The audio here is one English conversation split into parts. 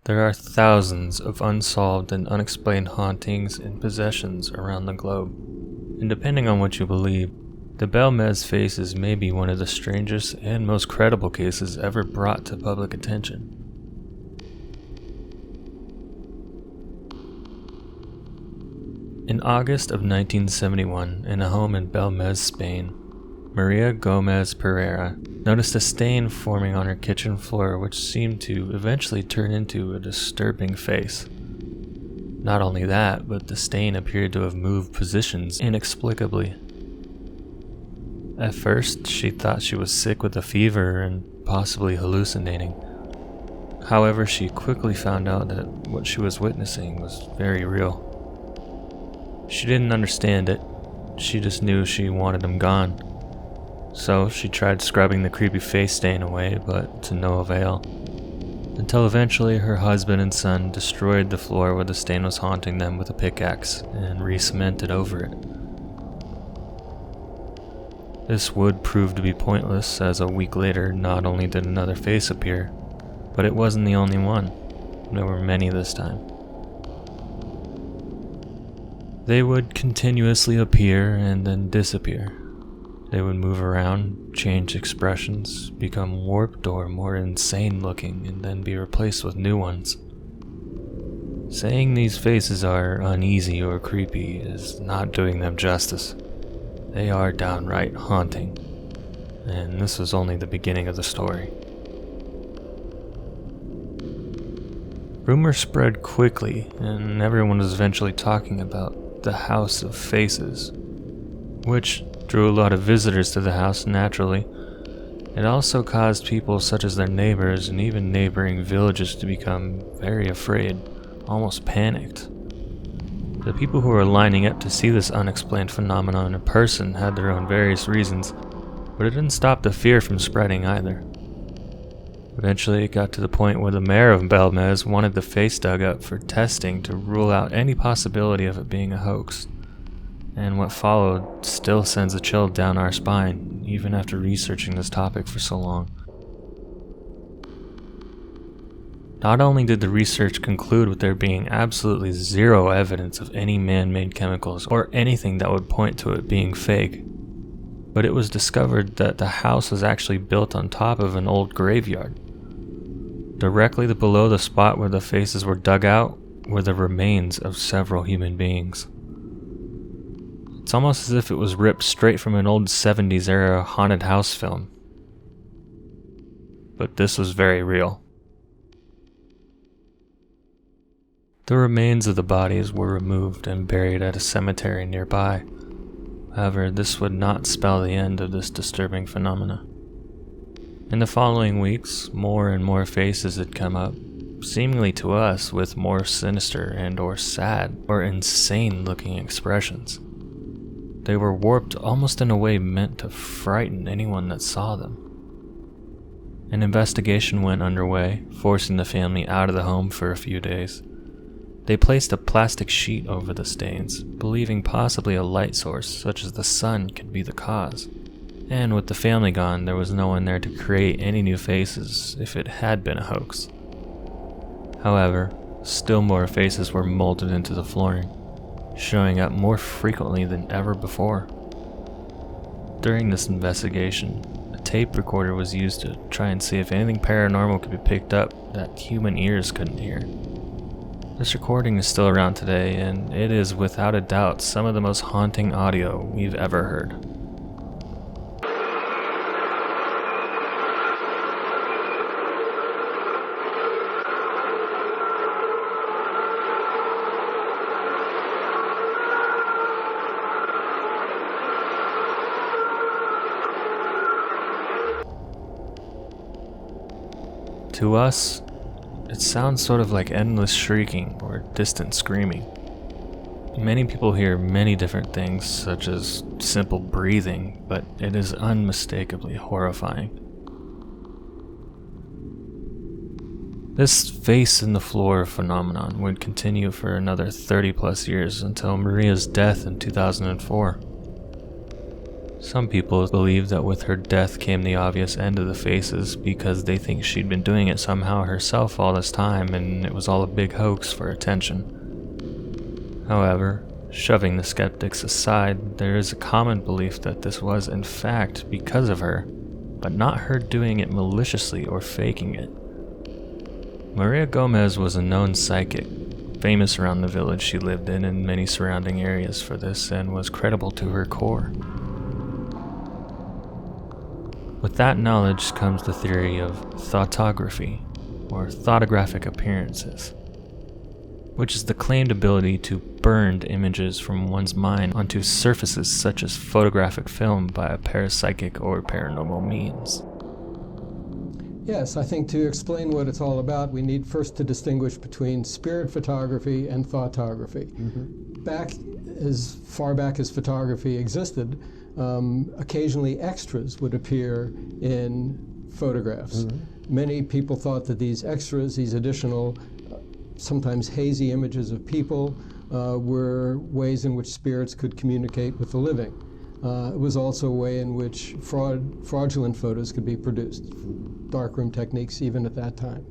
There are thousands of unsolved and unexplained hauntings and possessions around the globe, and depending on what you believe, the Belmez faces may be one of the strangest and most credible cases ever brought to public attention. In August of 1971, in a home in Belmez, Spain, Maria Gomez Pereira noticed a stain forming on her kitchen floor which seemed to eventually turn into a disturbing face. Not only that, but the stain appeared to have moved positions inexplicably. At first, she thought she was sick with a fever and possibly hallucinating. However, she quickly found out that what she was witnessing was very real. She didn't understand it, she just knew she wanted him gone. So she tried scrubbing the creepy face stain away, but to no avail. Until eventually her husband and son destroyed the floor where the stain was haunting them with a pickaxe and re-cemented over it. This would prove to be pointless, as a week later not only did another face appear, but it wasn't the only one. There were many this time. They would continuously appear and then disappear. They would move around, change expressions, become warped or more insane looking, and then be replaced with new ones. Saying these faces are uneasy or creepy is not doing them justice. They are downright haunting. And this was only the beginning of the story. Rumors spread quickly, and everyone was eventually talking about the House of Faces, which drew a lot of visitors to the house naturally. It also caused people such as their neighbors and even neighboring villages to become very afraid, almost panicked. The people who were lining up to see this unexplained phenomenon in person had their own various reasons, but it didn't stop the fear from spreading either. Eventually it got to the point where the mayor of Belmez wanted the face dug up for testing to rule out any possibility of it being a hoax. And what followed still sends a chill down our spine, even after researching this topic for so long. Not only did the research conclude with there being absolutely zero evidence of any man-made chemicals or anything that would point to it being fake, but it was discovered that the house was actually built on top of an old graveyard. Directly below the spot where the faces were dug out were the remains of several human beings. It's almost as if it was ripped straight from an old 70s era haunted house film. But this was very real. The remains of the bodies were removed and buried at a cemetery nearby. However, this would not spell the end of this disturbing phenomena. In the following weeks, more and more faces had come up, seemingly to us with more sinister and or sad or insane looking expressions. They were warped almost in a way meant to frighten anyone that saw them. An investigation went underway, forcing the family out of the home for a few days. They placed a plastic sheet over the stains, believing possibly a light source such as the sun could be the cause. And with the family gone, there was no one there to create any new faces if it had been a hoax. However, still more faces were molded into the flooring, showing up more frequently than ever before. During this investigation, a tape recorder was used to try and see if anything paranormal could be picked up that human ears couldn't hear. This recording is still around today, and it is without a doubt some of the most haunting audio we've ever heard. To us, it sounds sort of like endless shrieking or distant screaming. Many people hear many different things, such as simple breathing, but it is unmistakably horrifying. This face in the floor phenomenon would continue for another 30 plus years until Maria's death in 2004. Some people believe that with her death came the obvious end of the faces because they think she'd been doing it somehow herself all this time and it was all a big hoax for attention. However, shoving the skeptics aside, there is a common belief that this was in fact because of her, but not her doing it maliciously or faking it. Maria Belmez was a known psychic, famous around the village she lived in and many surrounding areas for this, and was credible to her core. With that knowledge comes the theory of thoughtography, or thoughtographic appearances, which is the claimed ability to burn images from one's mind onto surfaces such as photographic film by a parapsychic or paranormal means. Yes, I think to explain what it's all about, we need first to distinguish between spirit photography and thoughtography. Back as far back as photography existed, occasionally extras would appear in photographs. Many people thought that these extras, these additional, sometimes hazy images of people, were ways in which spirits could communicate with the living. It was also a way in which fraudulent photos could be produced, darkroom techniques even at that time.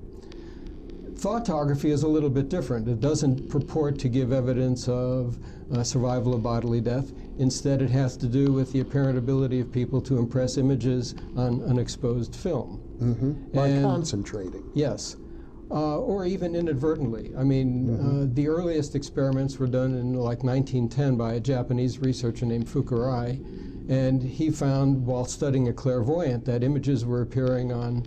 Thoughtography is a little bit different. It doesn't purport to give evidence of survival of bodily death. Instead, it has to do with the apparent ability of people to impress images on unexposed film. By concentrating. Yes. Or even inadvertently. I mean, the earliest experiments were done in like 1910 by a Japanese researcher named Fukurai, and he found while studying a clairvoyant that images were appearing on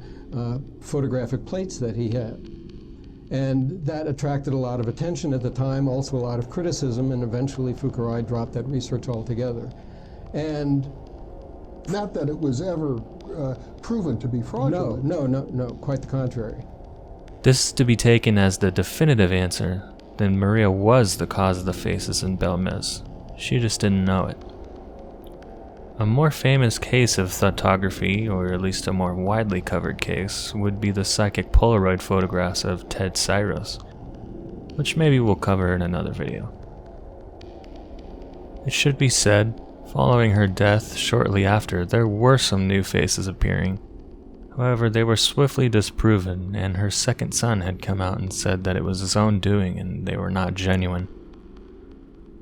photographic plates that he had. And that attracted a lot of attention at the time, also a lot of criticism, and eventually Fukurai dropped that research altogether. And not that it was ever proven to be fraudulent. No, quite the contrary. This is to be taken as the definitive answer, then Maria was the cause of the faces in Belmez. She just didn't know it. A more famous case of thoughtography, or at least a more widely covered case, would be the psychic Polaroid photographs of Ted Syros, which maybe we'll cover in another video. It should be said, following her death shortly after, there were some new faces appearing. However, they were swiftly disproven, and her second son had come out and said that it was his own doing and they were not genuine.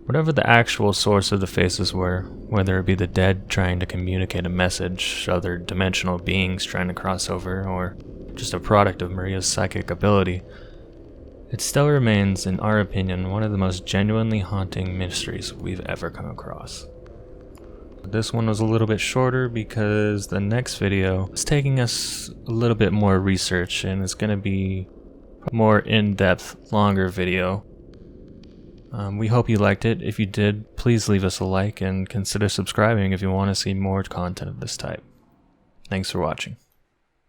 Whatever the actual source of the faces were, whether it be the dead trying to communicate a message, other dimensional beings trying to cross over, or just a product of Maria's psychic ability, it still remains, in our opinion, one of the most genuinely haunting mysteries we've ever come across. This one was a little bit shorter because the next video is taking us a little bit more research and it's going to be a more in-depth, longer video. We hope you liked it. If you did, please leave us a like and consider subscribing if you want to see more content of this type. Thanks for watching.